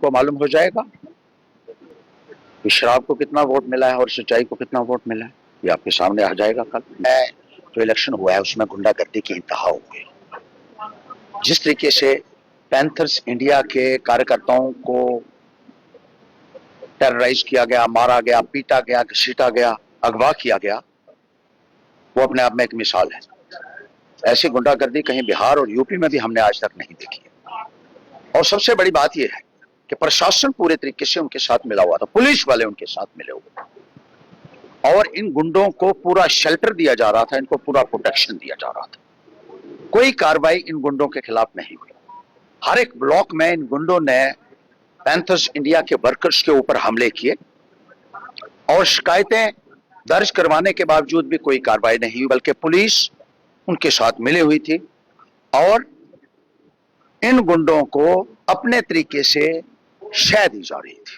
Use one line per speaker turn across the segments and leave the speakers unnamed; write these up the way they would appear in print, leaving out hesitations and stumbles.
आपको मालूम हो जाएगा कि शराब को कितना वोट मिला है और सच्चाई को कितना वोट मिला है। ये आपके सामने आ जाएगा कल। जो इलेक्शन हुआ है उसमें गुंडागर्दी की इंतहा हो गई। जिस तरीके से पैंथर्स इंडिया के कार्यकर्ताओं को टेरराइज किया गया, मारा गया, पीटा गया, घसीटा गया, अगवा किया गया, वो अपने आप में एक मिसाल है। ऐसी गुंडागर्दी कहीं बिहार और यूपी में भी हमने आज तक नहीं देखी है। और सबसे बड़ी बात यह है कि प्रशासन पूरे तरीके से उनके साथ मिला हुआ था, पुलिस वाले उनके साथ मिले हुए, और इन गुंडों को पूरा शेल्टर दिया जा रहा था, इनको पूरा प्रोटेक्शन दिया जा रहा था। कोई कार्रवाई इन गुंडों के खिलाफ नहीं हुई। हर एक ब्लॉक में इन गुंडों ने पैंथर्स इंडिया के वर्कर्स के ऊपर हमले किए और शिकायतें दर्ज करवाने के बावजूद भी कोई कार्रवाई नहीं हुई, बल्कि पुलिस उनके साथ मिली हुई थी और इन गुंडों को अपने तरीके से शह दी जा रही थी।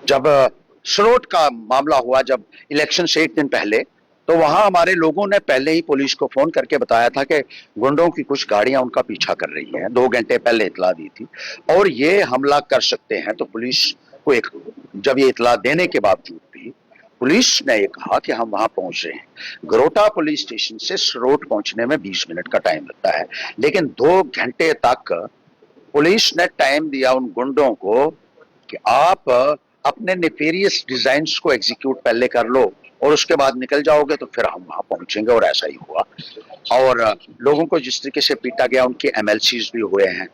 जब सरोट का मामला हुआ, जब इलेक्शन से एक दिन पहले, तो वहां हमारे लोगों ने पहले ही पुलिस को फोन करके बताया था कि गुंडों की कुछ गाड़ियां उनका पीछा कर रही हैं। 2 घंटे पहले इतला दी थी और ये हमला कर सकते हैं। तो पुलिस को जब ये इतला देने के बावजूद भी पुलिस ने ये कहा कि हम वहां पहुंच रहे हैं। गरोटा पुलिस स्टेशन से सरोट पहुंचने में 20 मिनट का टाइम लगता है, लेकिन 2 घंटे तक पुलिस ने टाइम दिया उन गुंडों को कि आप अपने नेफेरियस डिजाइन्स को एग्जीक्यूट पहले कर लो और उसके बाद निकल जाओगे तो फिर हम वहां पहुंचेंगे। और ऐसा ही हुआ। और लोगों को जिस तरीके से पीटा गया, उनके एमएलसीज भी हुए हैं,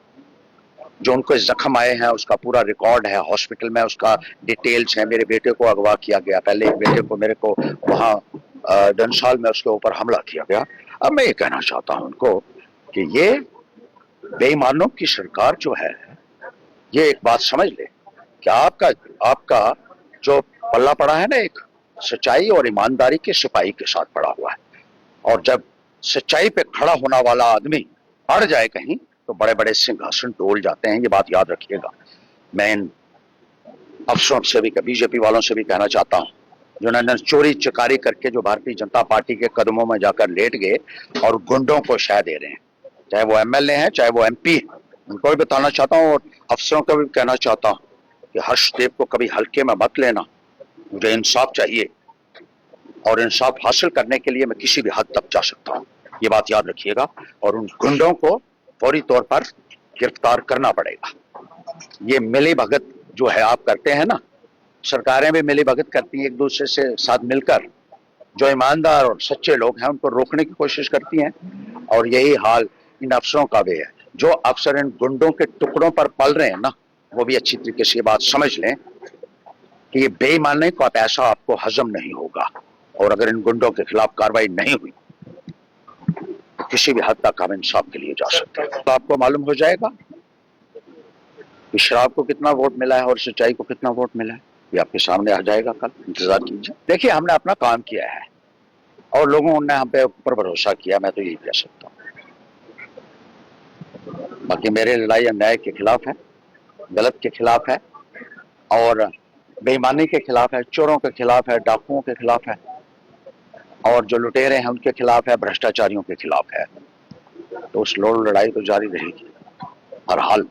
जो उनको जख्म आए हैं उसका पूरा रिकॉर्ड है हॉस्पिटल में, उसका डिटेल्स है। मेरे बेटे को अगवा किया गया, पहले एक बेटे को मेरे को वहां डंसाल में उसके ऊपर हमला किया गया। अब मैं ये कहना चाहता हूं उनको कि ये बेईमानों की सरकार जो है, ये एक बात समझ ले कि आपका जो पल्ला पड़ा है ना, एक सच्चाई और ईमानदारी के सिपाही के साथ पड़ा हुआ है। और जब सच्चाई पे खड़ा होने वाला आदमी अड़ जाए कहीं तो बड़े बड़े सिंहासन डोल जाते हैं। ये बात याद रखिएगा। मैं इन अफसरों से भी, बीजेपी वालों से भी कहना चाहता हूं, जिन्होंने चोरी चकारी करके जो भारतीय जनता पार्टी के कदमों में जाकर लेट गए और गुंडों को शह दे रहे हैं, चाहे वो एमएलए हैं चाहे वो एमपी हैं, उनको भी बताना चाहता हूं और अफसरों को भी कहना चाहता हूं कि हर्षदेव को कभी हल्के में मत लेना। मुझे इंसाफ चाहिए और इंसाफ हासिल करने के लिए मैं किसी भी हद तक जा सकता हूं। ये बात याद रखिएगा। और उन गुंडों को फौरी तौर पर गिरफ्तार करना पड़ेगा। ये मिली भगत जो है आप करते हैं ना, सरकारें भी मिली भगत करती हैं एक दूसरे से साथ मिलकर। जो ईमानदार और सच्चे लोग हैं उनको रोकने की कोशिश करती हैं, और यही हाल इन अफसरों का भी है। जो अफसर इन गुंडों के टुकड़ों पर पल रहे हैं ना, वो भी अच्छी तरीके से ये बात समझ लें कि ये बेईमानी का पैसा आपको हजम नहीं होगा। और अगर इन गुंडों के खिलाफ कार्रवाई नहीं हुई तो किसी भी हद तक हम इंसाफ के लिए जा सकते हैं। तो आपको मालूम हो जाएगा कि शराब को कितना वोट मिला है और सच्चाई को कितना वोट मिला है। ये आपके सामने आ जाएगा कल, इंतजार कीजिए। देखिए, हमने अपना काम किया है और लोगों ने हम पे ऊपर भरोसा किया, मैं तो यही कह सकता हूँ। बाकी मेरी लड़ाई अन्याय के खिलाफ है, गलत के खिलाफ है, और बेईमानी के खिलाफ है, चोरों के खिलाफ है, डाकुओं के खिलाफ है, और जो लुटेरे हैं उनके खिलाफ है, भ्रष्टाचारियों के खिलाफ है। तो उस लड़ाई तो जारी रहेगी हर हाल।